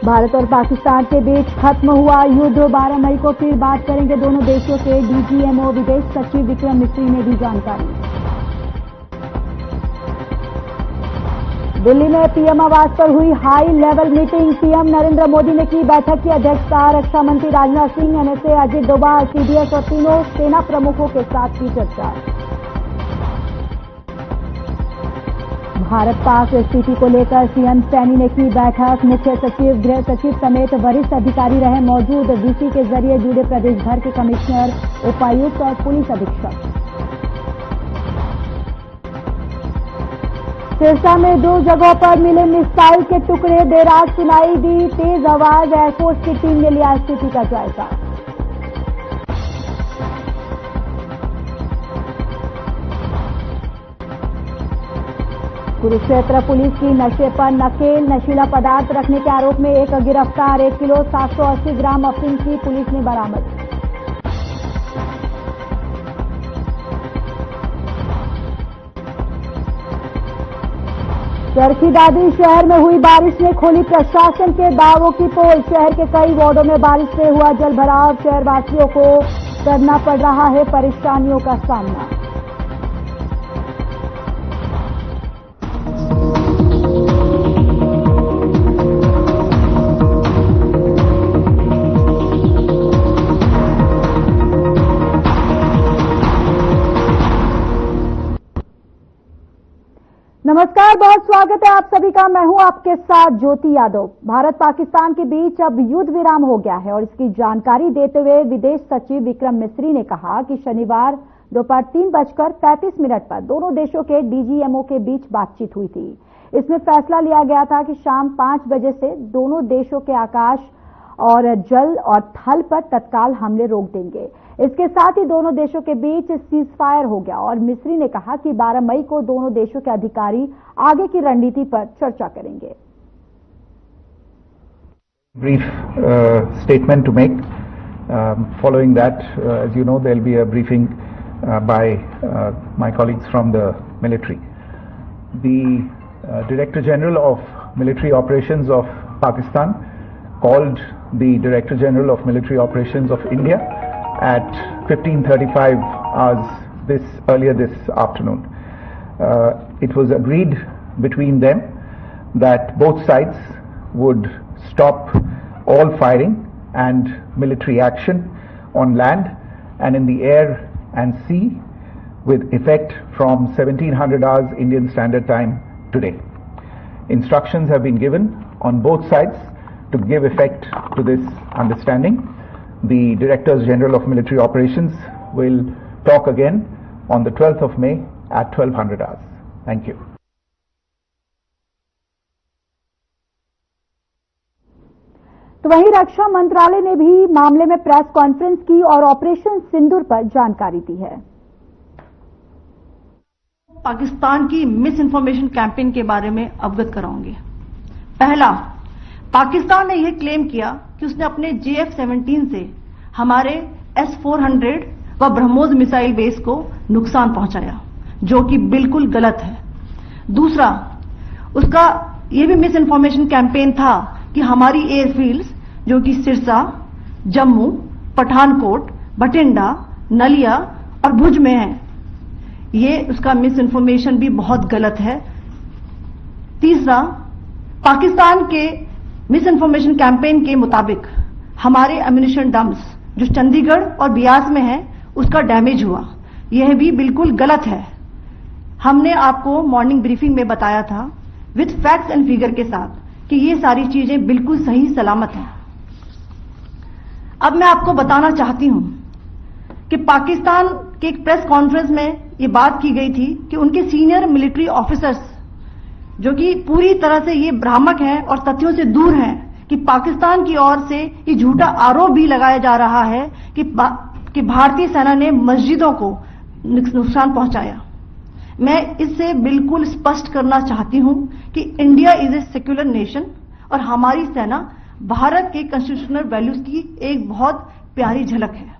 भारत और पाकिस्तान के बीच खत्म हुआ युद्ध। 12 मई को फिर बात करेंगे दोनों देशों के डीजीएमओ विदेश सचिव विक्रम मिस्री ने दी जानकारी। दिल्ली में पीएम आवास पर हुई high level meeting. PM Narendra Modi ने की बैठक की अध्यक्षता। रक्षा मंत्री राजनाथ सिंह, एनएसए अजित डोभाल, सीडीएस और तीनों सेना प्रमुखों के साथ की चर्चा। भारत पाक स्थिति को लेकर सीएम सैनी ने की बैठक। मुख्य सचिव, गृह सचिव समेत वरिष्ठ अधिकारी रहे मौजूद। डीसी के जरिए जुड़े प्रदेश भर के कमिश्नर, उपायुक्त और पुलिस अधीक्षक। सिरसा में 2 जगहों पर मिले मिसाइल के टुकड़े। देर रात सुनाई दी तेज आवाज। एयरफोर्स की टीम ने लिया स्थिति का जायजा। कुरुक्षेत्र पुलिस की नशे पर नकेल। नशीला पदार्थ रखने के आरोप में एक गिरफ्तार। 1 किलो 780 ग्राम अफीम की पुलिस ने बरामद। चरखी दादरी शहर में हुई बारिश ने खोली प्रशासन के दावों की पोल। शहर के कई वार्डों में बारिश से हुआ जलभराव। शहरवासियों को करना पड़ रहा है परेशानियों का सामना। नमस्कार, बहुत स्वागत है आप सभी का। मैं हूं आपके साथ ज्योति यादव। भारत पाकिस्तान के बीच अब युद्ध विराम हो गया है और इसकी जानकारी देते हुए विदेश सचिव विक्रम मिस्री ने कहा कि शनिवार दोपहर 3:35 पर दोनों देशों के डीजीएमओ के बीच बातचीत हुई थी। इसमें फैसला लिया गया था कि शाम 5 बजे से दोनों देशों के आकाश और जल और थल पर तत्काल हमले रोक देंगे। इसके साथ ही दोनों देशों के बीच सीज फायर हो गया और मिस्री ने कहा कि 12 मई को दोनों देशों के अधिकारी आगे की रणनीति पर चर्चा करेंगे। Brief statement to make. Following that, as you know, there will be a briefing by my colleagues from the military. The Director General of Military Operations of Pakistan called the Director General of Military Operations of India at 15:35 hours earlier this afternoon. It was agreed between them that both sides would stop all firing and military action on land and in the air and sea with effect from 1700 hours Indian Standard Time today. Instructions have been given on both sides to give effect to this understanding. The Directors General of Military Operations will talk again on the 12th of May at 1200 hours. Thank you. तो वहीं रक्षा मंत्रालय ने भी मामले में press conference की और operation सिंदूर पर जानकारी दी है। पाकिस्तान की मिस इन्फॉर्मेशन कैंपेन के बारे में अवगत कराऊंगी। पहला, पाकिस्तान ने यह क्लेम किया कि उसने अपने JF-17 से हमारे S-400 व ब्रह्मोस मिसाइल बेस को नुकसान पहुंचाया, जो कि बिल्कुल गलत है। दूसरा, उसका यह भी मिस इन्फॉर्मेशन कैंपेन था कि हमारी एयरफील्ड्स जो कि सिरसा, जम्मू, पठानकोट, बठिंडा, नलिया और भुज में है, ये उसका मिस इन्फॉर्मेशन भी बहुत गलत है। तीसरा, पाकिस्तान के मिस इन्फॉर्मेशन कैंपेन के मुताबिक हमारे एम्यूनिशन डम्प्स जो चंडीगढ़ और बियास में है उसका डैमेज हुआ, यह भी बिल्कुल गलत है। हमने आपको मॉर्निंग ब्रीफिंग में बताया था विद फैक्ट्स एंड फिगर के साथ कि ये सारी चीजें बिल्कुल सही सलामत हैं। अब मैं आपको बताना चाहती हूं कि पाकिस्तान के एक प्रेस कॉन्फ्रेंस में ये बात की गई थी कि उनके सीनियर मिलिट्री ऑफिसर्स जो कि पूरी तरह से ये भ्रामक हैं और तथ्यों से दूर हैं कि पाकिस्तान की ओर से ये झूठा आरोप भी लगाया जा रहा है कि भारतीय सेना ने मस्जिदों को नुकसान पहुंचाया। मैं इससे बिल्कुल स्पष्ट करना चाहती हूं कि India is a secular nation और हमारी सेना भारत के कॉन्स्टिट्यूशनल वैल्यूज की एक बहुत प्यारी झलक है।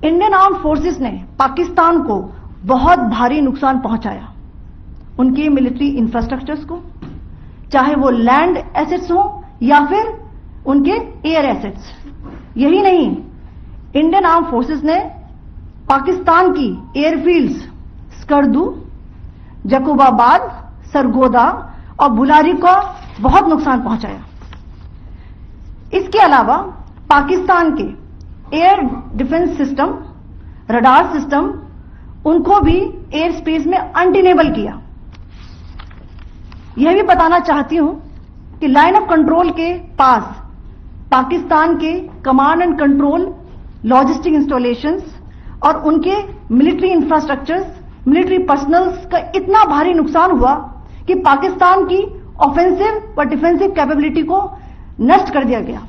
इंडियन आर्म्ड फोर्सेस ने पाकिस्तान को बहुत भारी नुकसान पहुंचाया, उनके मिलिट्री इंफ्रास्ट्रक्चर्स को, चाहे वो लैंड एसेट्स हो या फिर उनके एयर एसेट्स। यही नहीं, इंडियन आर्म फोर्सेस ने पाकिस्तान की एयरफील्ड्स स्कर्दू, जकोबाबाद, सरगोदा और बुलारी को बहुत नुकसान पहुंचाया। इसके अलावा पाकिस्तान के air defence system, radar system, उनको भी एयर स्पेस में अनटेनेबल किया। यह भी बताना चाहती हूं कि लाइन ऑफ कंट्रोल के पास पाकिस्तान के command and control logistic installations और उनके मिलिट्री इंफ्रास्ट्रक्चर्स, मिलिट्री पर्सनल्स का इतना भारी नुकसान हुआ कि पाकिस्तान की ऑफेंसिव व डिफेंसिव कैपेबिलिटी को नष्ट कर दिया गया।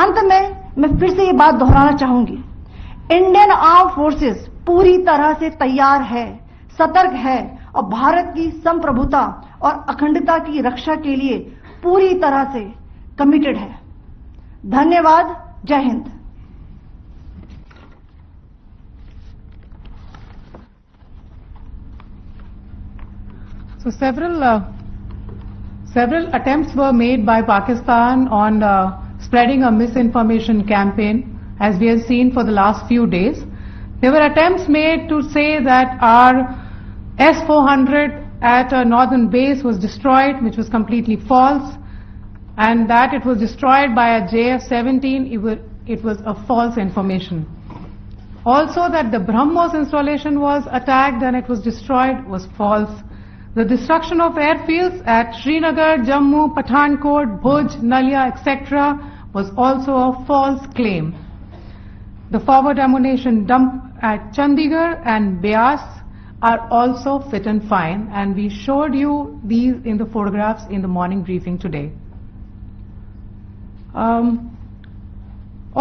अंत में मैं फिर से ये बात दोहराना चाहूंगी, इंडियन आर्म फोर्सेस पूरी तरह से तैयार है, सतर्क है और भारत की संप्रभुता और अखंडता की रक्षा के लिए पूरी तरह से कमिटेड है। धन्यवाद। जय Hind. So several attempts were made by Pakistan on spreading a misinformation campaign, as we have seen for the last few days. There were attempts made to say that our S-400 at a northern base was destroyed, which was completely false, and that it was destroyed by a JF-17, it was a false information. Also that the BrahMos installation was attacked and it was destroyed was false. The destruction of airfields at Srinagar, Jammu, Pathankot, Bhuj, Nalia, etc. was also a false claim. The forward ammunition dump at Chandigarh and Beas are also fit and fine, and we showed you these in the photographs in the morning briefing today.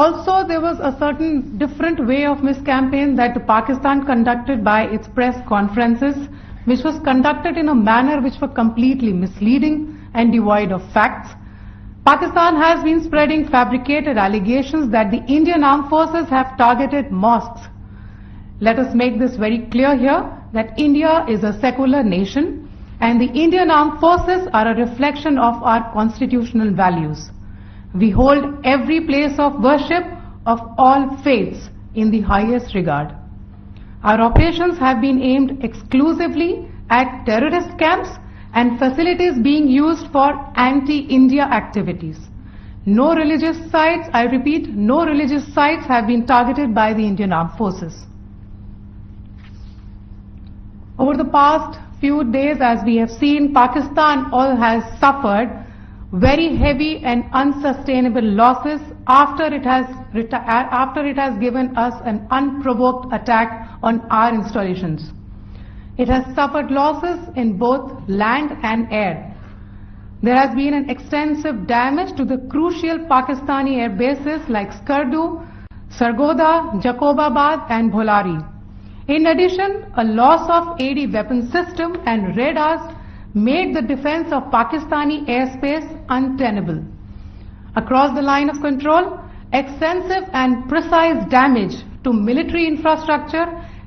Also, there was a certain different way of miscampaign that Pakistan conducted by its press conferences, which was conducted in a manner which were completely misleading and devoid of facts. Pakistan has been spreading fabricated allegations that the Indian armed forces have targeted mosques. Let us make this very clear here that India is a secular nation and the Indian armed forces are a reflection of our constitutional values. We hold every place of worship of all faiths in the highest regard. Our operations have been aimed exclusively at terrorist camps and facilities being used for anti-India activities. No religious sites, I repeat, no religious sites have been targeted by the Indian Armed Forces. Over the past few days, as we have seen, Pakistan has suffered very heavy and unsustainable losses after it has given us an unprovoked attack on our installations. It has suffered losses in both land and air. There has been an extensive damage to the crucial Pakistani air bases like Skardu, Sargodha, Jacobabad and Bholari. In addition, a loss of AD weapon system and radars made the defense of Pakistani airspace untenable. Across the line of control, extensive and precise damage to military infrastructure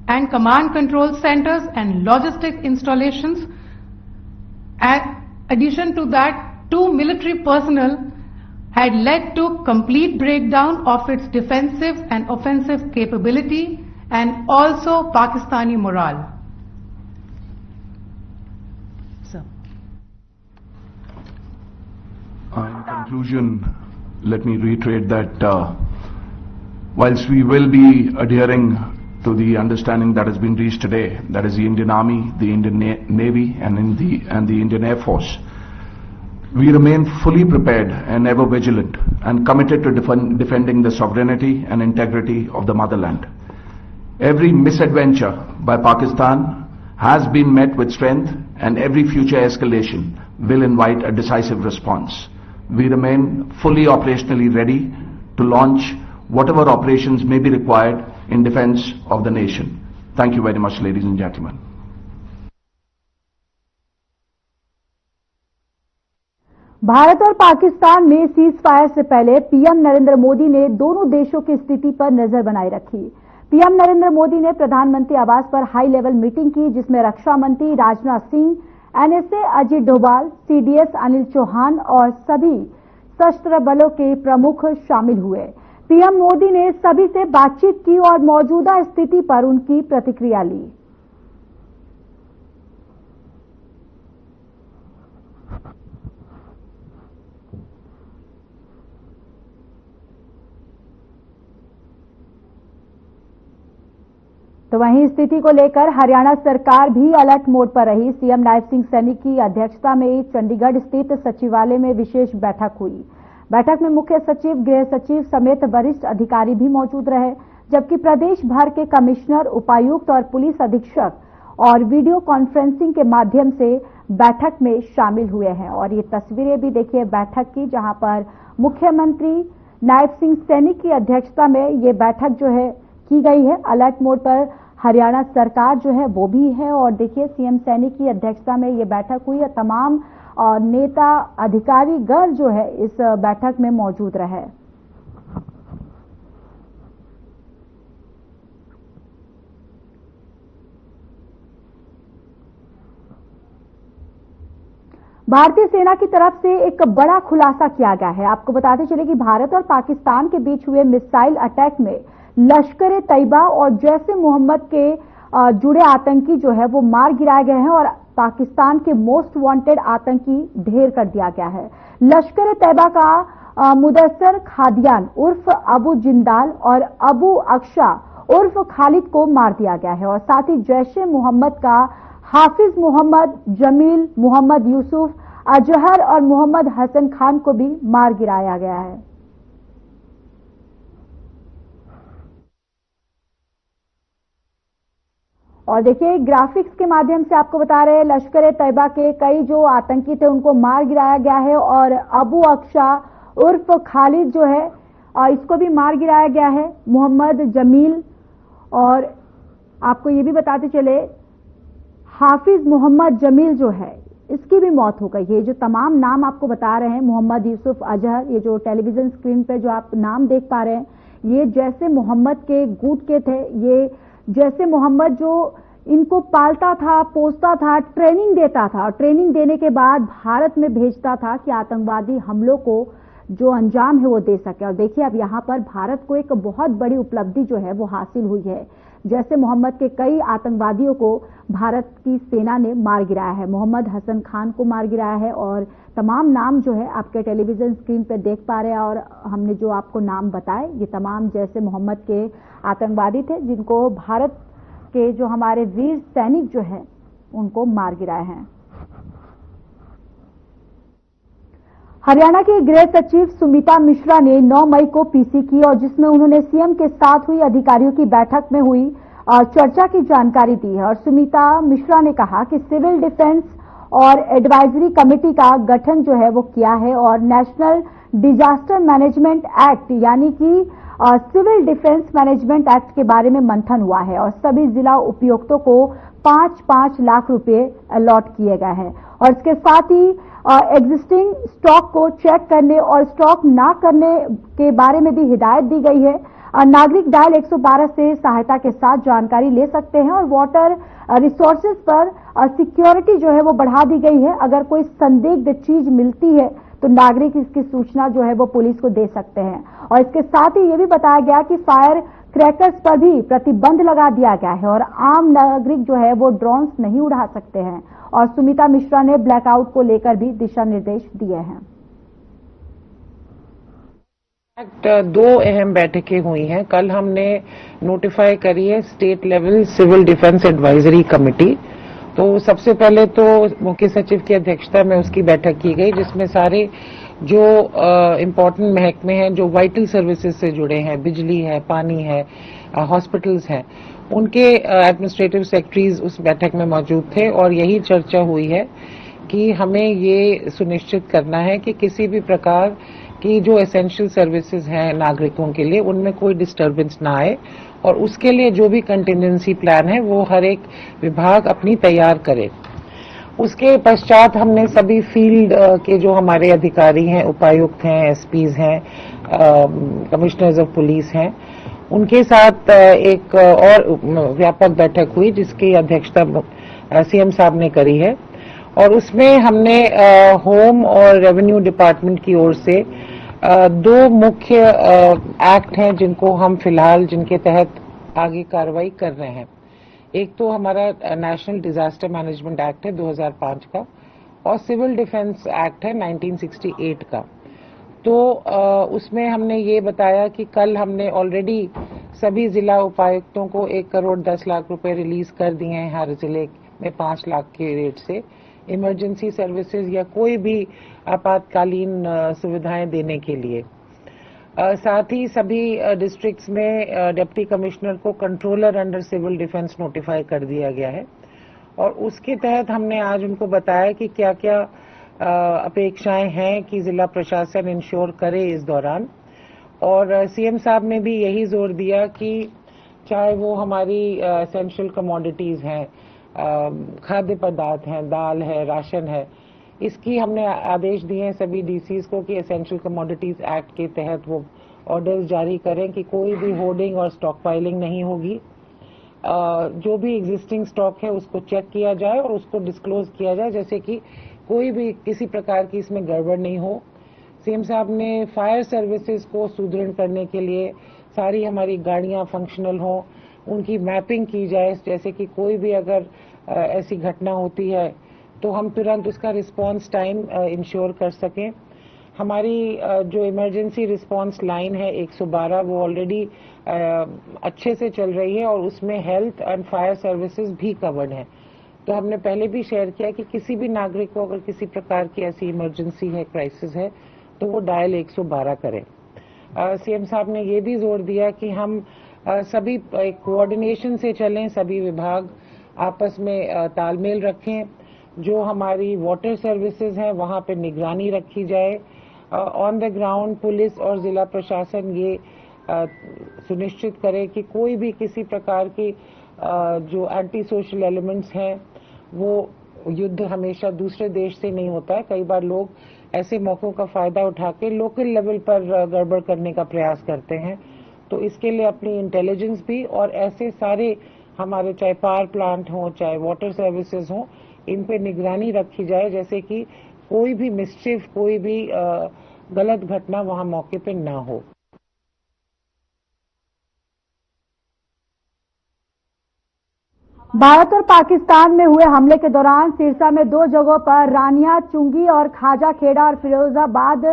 and command control centers and logistic installations. In addition to that, 2 military personnel had led to complete breakdown of its defensive and offensive capability and also Pakistani morale. In conclusion, let me reiterate that whilst we will be adhering to the understanding that has been reached today, that is the Indian Army, the Indian Navy and the Indian Air Force, we remain fully prepared and ever vigilant and committed to defending the sovereignty and integrity of the motherland. Every misadventure by Pakistan has been met with strength and every future escalation will invite a decisive response. We remain fully operationally ready to launch whatever operations may be required in defense of the nation. Thank you very much, ladies and gentlemen. Bharat और पाकिस्तान में cease fire से पहले PM Narendra Modi ने दोनों देशों की स्थिति पर नजर बनाए रखी। पीएम नरेंद्र मोदी ने प्रधानमंत्री आवास पर हाई लेवल मीटिंग की, जिसमें रक्षा मंत्री राजनाथ सिंह, एनएसए अजीत डोभाल, सीडीएस अनिल चौहान और सभी सशस्त्र बलों के प्रमुख शामिल हुए। पीएम मोदी ने सभी से बातचीत की और मौजूदा स्थिति पर उनकी प्रतिक्रिया ली। तो वहीं स्थिति को लेकर हरियाणा सरकार भी अलर्ट मोड पर रही। सीएम नायब सिंह सैनी की अध्यक्षता में चंडीगढ़ स्थित सचिवालय में विशेष बैठक हुई। बैठक में मुख्य सचिव, गृह सचिव समेत वरिष्ठ अधिकारी भी मौजूद रहे, जबकि प्रदेश भर के कमिश्नर, उपायुक्त और पुलिस अधीक्षक और वीडियो कॉन्फ्रेंसिंग के माध्यम से बैठक में शामिल हुए हैं। और ये तस्वीरें भी देखिए बैठक की, जहां पर मुख्यमंत्री नायब सिंह सैनी की अध्यक्षता में ये बैठक जो है की गई है। अलर्ट मोड पर हरियाणा सरकार जो है वो भी है और देखिए सीएम सैनी की अध्यक्षता में ये बैठक हुई है। तमाम नेता, अधिकारी गण जो है इस बैठक में मौजूद रहे। भारतीय सेना की तरफ से एक बड़ा खुलासा किया गया है। आपको बताते चले कि भारत और पाकिस्तान के बीच हुए मिसाइल अटैक में लश्कर-ए-तैयबा और जैश-ए-मोहम्मद के जुड़े आतंकी जो है वो मार गिराए गए हैं और पाकिस्तान के मोस्ट वांटेड आतंकी ढेर कर दिया गया है। लश्कर-ए-तैयबा का मुदस्सर खादियान उर्फ अबू जिंदाल और अबू अक्शा उर्फ खालिद को मार दिया गया है और साथ ही जैश-ए-मोहम्मद का हाफिज मोहम्मद, जमील, मोहम्मद यूसुफ, अजहर और मोहम्मद हसन खान को भी मार गिराया गया है। और देखिए ग्राफिक्स के माध्यम से आपको बता रहे हैं लश्कर-ए-तैयबा के कई जो आतंकी थे उनको मार गिराया गया है और अबू अक्शा उर्फ खालिद जो है इसको भी मार गिराया गया है। मोहम्मद जमील और आपको ये भी बताते चले हाफिज मोहम्मद जमील जो है इसकी भी मौत हो गई है। जो तमाम नाम आपको बता रहे हैं, मोहम्मद यूसुफ, अजहर, ये जो टेलीविजन स्क्रीन पे जो आप नाम देख पा रहे हैं, ये जैसे मोहम्मद के गुट के थे। ये जैसे मोहम्मद जो इनको पालता था, पोसता था, ट्रेनिंग देता था और ट्रेनिंग देने के बाद भारत में भेजता था कि आतंकवादी हमलों को जो अंजाम है वो दे सके। और देखिए अब यहां पर भारत को एक बहुत बड़ी उपलब्धि जो है वो हासिल हुई है। जैसे मोहम्मद के कई आतंकवादियों को भारत की सेना ने मार गिराया है। मोहम्मद हसन खान को मार गिराया है और तमाम नाम जो है आपके टेलीविजन स्क्रीन पे देख पा रहे हैं। और हमने जो आपको नाम बताए ये तमाम जैसे मोहम्मद के आतंकवादी थे जिनको भारत के जो हमारे वीर सैनिक जो है उनको मार गिराए हैं। हरियाणा के गृह सचिव सुमिता मिश्रा ने 9 मई को पीसी की और जिसमें उन्होंने सीएम के साथ हुई अधिकारियों की बैठक में हुई चर्चा की जानकारी दी है। और सुमिता मिश्रा ने कहा कि सिविल डिफेंस और एडवाइजरी कमेटी का गठन जो है वो किया है और नेशनल डिजास्टर मैनेजमेंट एक्ट यानी कि सिविल डिफेंस मैनेजमेंट एक्ट के बारे में मंथन हुआ है और सभी जिला उपायुक्तों को 5-5 लाख रुपए अलॉट किए गए हैं। और इसके साथ ही एग्जिस्टिंग स्टॉक को चेक करने और स्टॉक ना करने के बारे में भी हिदायत दी गई है। नागरिक डायल 112 से सहायता के साथ जानकारी ले सकते हैं और वाटर रिसोर्सेज पर सिक्योरिटी जो है वो बढ़ा दी गई है। अगर कोई संदिग्ध चीज मिलती है तो नागरिक इसकी सूचना जो है वो पुलिस को दे सकते हैं। और इसके साथ ही ये भी बताया गया कि फायर क्रैकर्स पर भी प्रतिबंध लगा दिया गया है और आम नागरिक जो है वो ड्रोन्स नहीं उड़ा सकते हैं। और सुमिता मिश्रा ने ब्लैकआउट को लेकर भी दिशा निर्देश दिए हैं। 2 अहम बैठकें हुई हैं। कल हमने नोटिफाई करी है state level civil defence advisory committee. तो सबसे पहले तो मुख्य सचिव की अध्यक्षता में उसकी बैठक की गई जिसमें सारे जो इम्पोर्टेंट महकमे हैं जो वाइटल सर्विसेज से जुड़े हैं, बिजली है, पानी है, हॉस्पिटल्स हैं, उनके एडमिनिस्ट्रेटिव सेक्रेटरीज उस बैठक में मौजूद थे और यही चर्चा हुई है कि हमें ये सुनिश्चित करना है कि किसी भी प्रकार की जो एसेंशियल सर्विसेज हैं नागरिकों के लिए उनमें कोई डिस्टर्बेंस ना आए और उसके लिए जो भी कंटिजेंसी प्लान है वो हर एक विभाग अपनी तैयार करे। उसके पश्चात हमने सभी फील्ड के जो हमारे अधिकारी हैं, उपायुक्त हैं, एसपीज हैं, कमिश्नर्स ऑफ पुलिस हैं, उनके साथ एक और व्यापक बैठक हुई जिसकी अध्यक्षता सीएम साहब ने करी है। और उसमें हमने होम और रेवेन्यू डिपार्टमेंट की ओर से दो मुख्य एक्ट हैं जिनको हम फिलहाल जिनके तहत आगे कार्रवाई कर रहे हैं। एक तो हमारा नेशनल डिजास्टर मैनेजमेंट एक्ट है 2005 का और सिविल डिफेंस एक्ट है 1968 का। तो उसमें हमने ये बताया कि कल हमने ऑलरेडी सभी जिला उपायुक्तों को 1 करोड़ 10 लाख रुपए रिलीज कर दिए हैं हर जिले में 5 लाख के रेट से इमरजेंसी सर्विसेज या कोई भी आपातकालीन सुविधाएं देने के लिए। साथ ही सभी डिस्ट्रिक्ट्स में डिप्टी कमिश्नर को controller under civil defence notify कर दिया गया है और उसके तहत हमने आज उनको बताया कि क्या क्या अपेक्षाएं हैं कि जिला प्रशासन इंश्योर करे इस दौरान। और सीएम साहब ने भी यही जोर दिया कि चाहे वो हमारी एसेंशियल कमोडिटीज हैं, खाद्य पदार्थ हैं, दाल है, राशन है, इसकी हमने आदेश दिए हैं सभी डीसीज को कि एसेंशियल कमोडिटीज एक्ट के तहत वो ऑर्डर्स जारी करें कि कोई भी होर्डिंग और स्टॉक फाइलिंग नहीं होगी। जो भी एग्जिस्टिंग स्टॉक है उसको चेक किया जाए और उसको डिस्क्लोज किया जाए, जैसे कि कोई भी किसी प्रकार की इसमें गड़बड़ नहीं हो। सीएम साहब ने फायर सर्विसेज को सुदृढ़ करने के लिए सारी हमारी गाड़ियां फंक्शनल हो, उनकी मैपिंग की जाए, जैसे कि कोई भी अगर ऐसी घटना होती है तो हम तुरंत उसका रिस्पांस टाइम इंश्योर कर सकें। हमारी जो इमरजेंसी रिस्पांस लाइन है 112 वो ऑलरेडी अच्छे से चल रही है और उसमें हेल्थ एंड फायर सर्विसेज भी कवर्ड हैं। तो हमने पहले भी शेयर किया कि किसी भी नागरिक को अगर किसी प्रकार की ऐसी इमरजेंसी है, क्राइसिस है, तो वो डायल 112 करें। सीएम साहब ने ये भी जोर दिया कि हम सभी कोऑर्डिनेशन से चलें, सभी विभाग आपस में तालमेल रखें। जो हमारी वाटर सर्विसेज हैं वहां पे निगरानी रखी जाए। ऑन द ग्राउंड पुलिस और जिला प्रशासन ये सुनिश्चित करे कि कोई भी किसी प्रकार की जो एंटी सोशल एलिमेंट्स हैं, वो युद्ध हमेशा दूसरे देश से नहीं होता है। कई बार लोग ऐसे मौकों का फायदा उठा के लोकल लेवल पर गड़बड़ करने का प्रयास करते हैं। तो इसके लिए अपनी इंटेलिजेंस भी और ऐसे सारे हमारे चाहे पावर प्लांट हो, चाहे वाटर सर्विसेज हो, इन पे निगरानी रखी जाए, जैसे कि कोई भी मिसचिफ, कोई भी गलत घटना वहां मौके पे ना हो। भारत और पाकिस्तान में हुए हमले के दौरान सिरसा में 2 जगहों पर रानिया, चुंगी और खाजा खेड़ा और फिरोजाबाद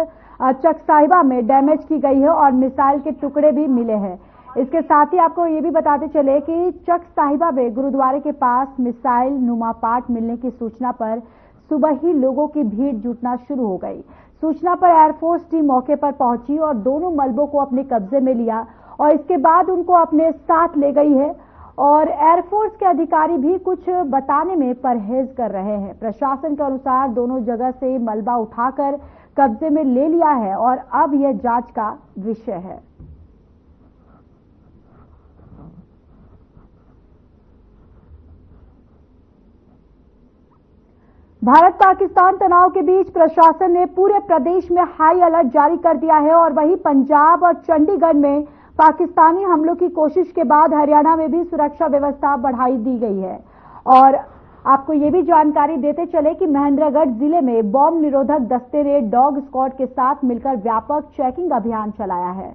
चक साहिबा में डैमेज की गई है और मिसाइल के टुकड़े भी मिले हैं। इसके साथ ही आपको ये भी बताते चले कि चक साहिबा में गुरुद्वारे के पास मिसाइल नुमा पार्ट मिलने की सूचना पर सुबह ही लोगों की भीड़ जुटना शुरू हो गई। सूचना पर एयरफोर्स टीम मौके पर पहुंची और दोनों मलबों को अपने कब्जे में लिया और इसके बाद उनको अपने साथ ले गई है और एयरफोर्स के अधिकारी भी कुछ बताने में परहेज कर रहे हैं। प्रशासन के अनुसार दोनों जगह से मलबा उठाकर कब्जे में ले लिया है और अब यह जांच का विषय है। भारत पाकिस्तान तनाव के बीच प्रशासन ने पूरे प्रदेश में हाई अलर्ट जारी कर दिया है और वहीं पंजाब और चंडीगढ़ में पाकिस्तानी हमलों की कोशिश के बाद हरियाणा में भी सुरक्षा व्यवस्था बढ़ाई दी गई है। और आपको ये भी जानकारी देते चले कि महेंद्रगढ़ जिले में बॉम्ब निरोधक दस्ते ने डॉग स्क्वाड के साथ मिलकर व्यापक चेकिंग अभियान चलाया है।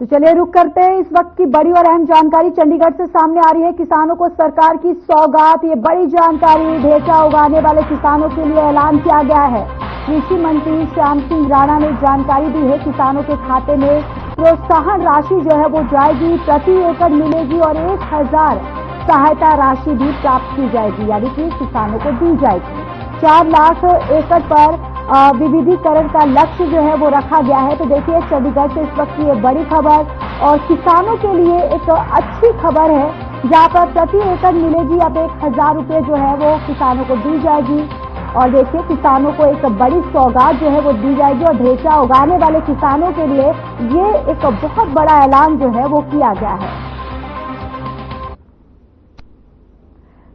तो चलिए रुक करते हैं इस वक्त की बड़ी और अहम जानकारी चंडीगढ़ से सामने आ रही है। किसानों को सरकार की सौगात, ये बड़ी जानकारी। ढेंचा उगाने वाले किसानों के लिए ऐलान किया गया है। कृषि मंत्री श्याम सिंह राणा ने जानकारी दी है किसानों के खाते में प्रोत्साहन राशि जो है वो जाएगी, प्रति एकड़ मिलेगी और 1000 सहायता राशि भी प्राप्त की जाएगी, यानी कि किसानों को दी जाएगी। 4 लाख एकड़ पर विविधीकरण का लक्ष्य जो है वो रखा गया है। तो देखिए चंडीगढ़ से इस वक्त की ये बड़ी खबर और किसानों के लिए एक अच्छी खबर है, जहां पर प्रति एकड़ मिलेगी अब 1000 रुपये जो है वो किसानों को दी जाएगी। और देखिए किसानों को एक बड़ी सौगात जो है वो दी जाएगी और ढेंचा उगाने वाले किसानों के लिए ये एक बहुत बड़ा ऐलान जो है वो किया गया है।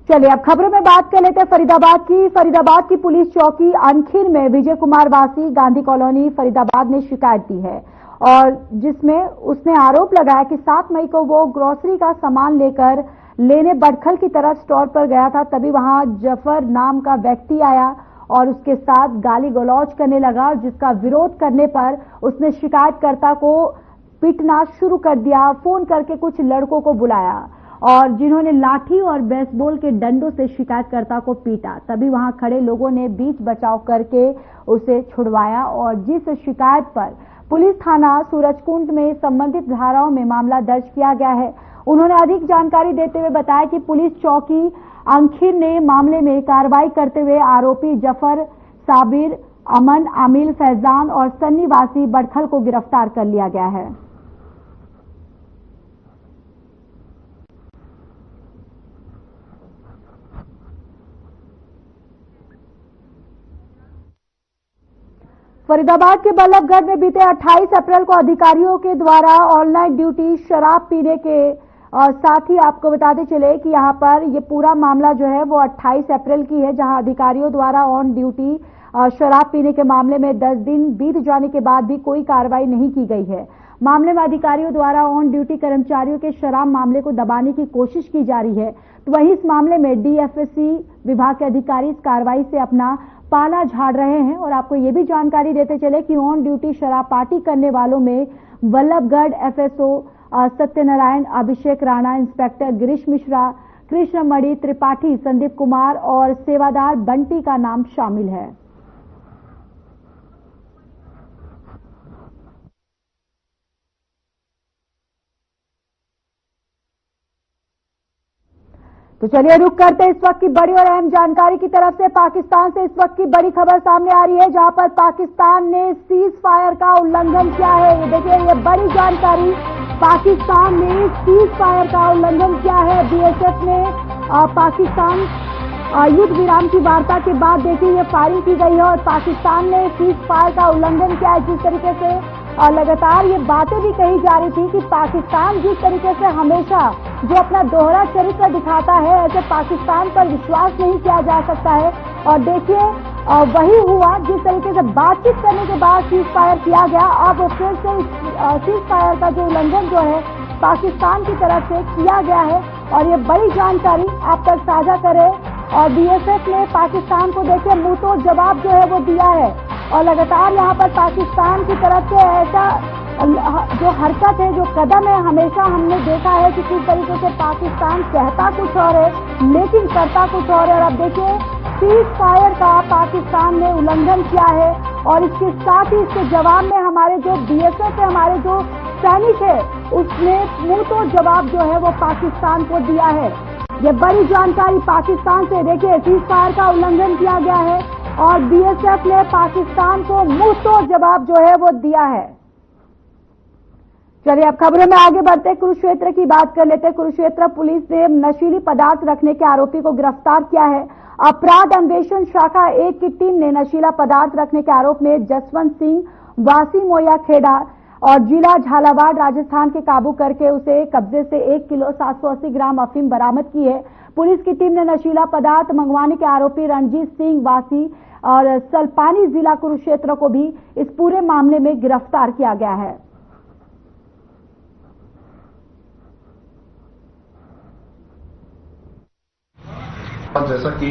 चलिए अब खबरों में बात कर लेते हैं फरीदाबाद की पुलिस चौकी अनखिर में विजय कुमार वासी गांधी कॉलोनी फरीदाबाद ने शिकायत दी है और जिसमें उसने आरोप लगाया कि 7 मई को वो ग्रोसरी का सामान लेने बडखल की तरफ स्टोर पर गया था। तभी वहां जफर नाम का व्यक्ति आया और उसके साथ गाली गलौज करने लगा, जिसका विरोध करने पर उसने शिकायतकर्ता को पीटना शुरू कर दिया। फोन करके कुछ लड़कों को बुलाया और जिन्होंने लाठी और बेसबॉल के डंडों से शिकायतकर्ता को पीटा। तभी वहां खड़े लोगों ने बीच बचाव करके उसे छुड़वाया और जिस शिकायत पर पुलिस थाना सूरजकुंड में संबंधित धाराओं में मामला दर्ज किया गया है, उन्होंने अधिक जानकारी देते हुए बताया कि पुलिस चौकी अंखिर ने मामले में कार्रवाई करते हुए आरोपी जफर, साबिर, अमन, आमिल, फैजान और सन्नी वासी बडखल को गिरफ्तार कर लिया गया है। फरीदाबाद के बल्लभगढ़ में बीते 28 अप्रैल को अधिकारियों के द्वारा ऑनलाइन ड्यूटी शराब पीने के और साथ ही आपको बताते चले कि यहां पर ये पूरा मामला जो है वो 28 अप्रैल की है, जहां अधिकारियों द्वारा ऑन ड्यूटी शराब पीने के मामले में 10 दिन बीत जाने के बाद भी कोई कार्रवाई नहीं की गई है। मामले में अधिकारियों द्वारा ऑन ड्यूटी कर्मचारियों के शराब मामले को दबाने की कोशिश की जा रही है, तो वहीं इस मामले में डीएफएससी विभाग के अधिकारी इस कार्रवाई से अपना पाला झाड़ रहे हैं। और आपको ये भी जानकारी देते चले कि ऑन ड्यूटी शराब पार्टी करने वालों में बल्लभगढ़ एफएसओ सत्यनारायण, अभिषेक राणा, इंस्पेक्टर गिरीश मिश्रा, कृष्णमणि त्रिपाठी, संदीप कुमार और सेवादार बंटी का नाम शामिल है। तो चलिए रुक करते इस वक्त की बड़ी और अहम जानकारी की तरफ से। पाकिस्तान से इस वक्त की बड़ी खबर सामने आ रही है, जहां पर पाकिस्तान ने सीज फायर का उल्लंघन किया है। ये देखिए, ये बड़ी जानकारी, पाकिस्तान ने सीज फायर का उल्लंघन किया है। बीएसएफ ने पाकिस्तान युद्ध विराम की वार्ता के बाद देखिए ये फायरिंग की गई है और पाकिस्तान ने सीज फायर का उल्लंघन किया है। जिस तरीके से और लगातार ये बातें भी कही जा रही थी कि पाकिस्तान जिस तरीके से हमेशा जो अपना दोहरा चरित्र दिखाता है, ऐसे पाकिस्तान पर विश्वास नहीं किया जा सकता है। और देखिए वही हुआ, जिस तरीके से बातचीत करने के बाद सीज फायर किया गया, अब फिर से सीज फायर का जो उल्लंघन जो है पाकिस्तान की तरफ से किया गया है। और ये बड़ी जानकारी आप तक साझा करें। और बीएसएफ ने पाकिस्तान को देखिए मुंह तो जवाब जो है वो दिया है और लगातार यहाँ पर पाकिस्तान की तरफ से ऐसा जो हरकत है, जो कदम है, हमेशा हमने देखा है कि किस तरीके से पाकिस्तान कहता कुछ और है लेकिन करता कुछ और है। और अब देखिए सीज फायर का पाकिस्तान ने उल्लंघन किया है और इसके साथ ही इसके जवाब में हमारे जो बीएसएफ है, हमारे जो सैनिक है, उसने मुंह तो जवाब जो है वो पाकिस्तान को दिया है। ये बड़ी जानकारी पाकिस्तान से, देखिए सीज फायर का उल्लंघन किया गया है और बीएसएफ ने पाकिस्तान को मुंह तो जवाब जो है वो दिया है। चलिए अब खबरों में आगे बढ़ते कुरुक्षेत्र की बात कर लेते हैं। कुरुक्षेत्र पुलिस ने नशीली पदार्थ रखने के आरोपी को गिरफ्तार किया है। अपराध अन्वेषण शाखा 1 की टीम ने नशीला पदार्थ रखने के आरोप में जसवंत सिंह वासी मोया खेड़ा और जिला झालावाड़ राजस्थान के काबू करके उसे कब्जे से 1 किलो 780 ग्राम अफीम बरामद की है। पुलिस की टीम ने नशीला पदार्थ मंगवाने के आरोपी रणजीत सिंह वासी और सलपानी जिला कुरुक्षेत्र को भी इस पूरे मामले में गिरफ्तार किया गया है। जैसा कि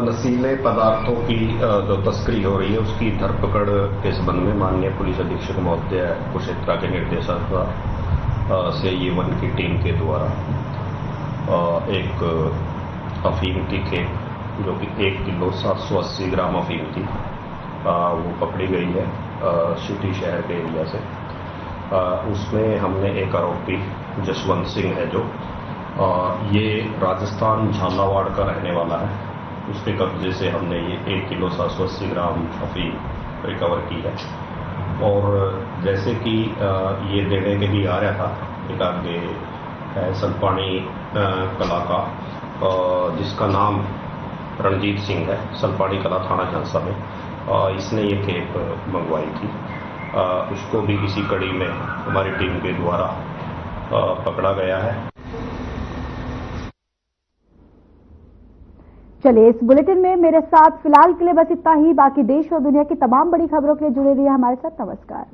नशीले पदार्थों की जो तस्करी हो रही है, उसकी धरपकड़ के संबंध में माननीय पुलिस अधीक्षक महोदय कुरुक्षेत्र के निर्देशन से ये 1 की टीम के द्वारा एक अफीम की खेप जो कि 1 किलो 780 ग्राम अफीम थी, वो पकड़ी गई है सिटी शहर के एरिया से। उसमें हमने एक आरोपी जसवंत सिंह है जो ये राजस्थान झालावाड़ का रहने वाला है, उसके कब्जे से हमने ये 1 किलो 780 ग्राम अफीम रिकवर की है। और जैसे कि ये देने के लिए आ रहा था, एक आगे है सलपानी कला का जिसका नाम रणजीत सिंह है, सलपानी कला थाना झांसा में इसने ये खेप मंगवाई थी। उसको भी इसी कड़ी में हमारी टीम के द्वारा पकड़ा गया है। चलिए, इस बुलेटिन में मेरे साथ फिलहाल के लिए बस इतना ही। बाकी देश और दुनिया की तमाम बड़ी खबरों के लिए जुड़े रहिए हमारे साथ। नमस्कार।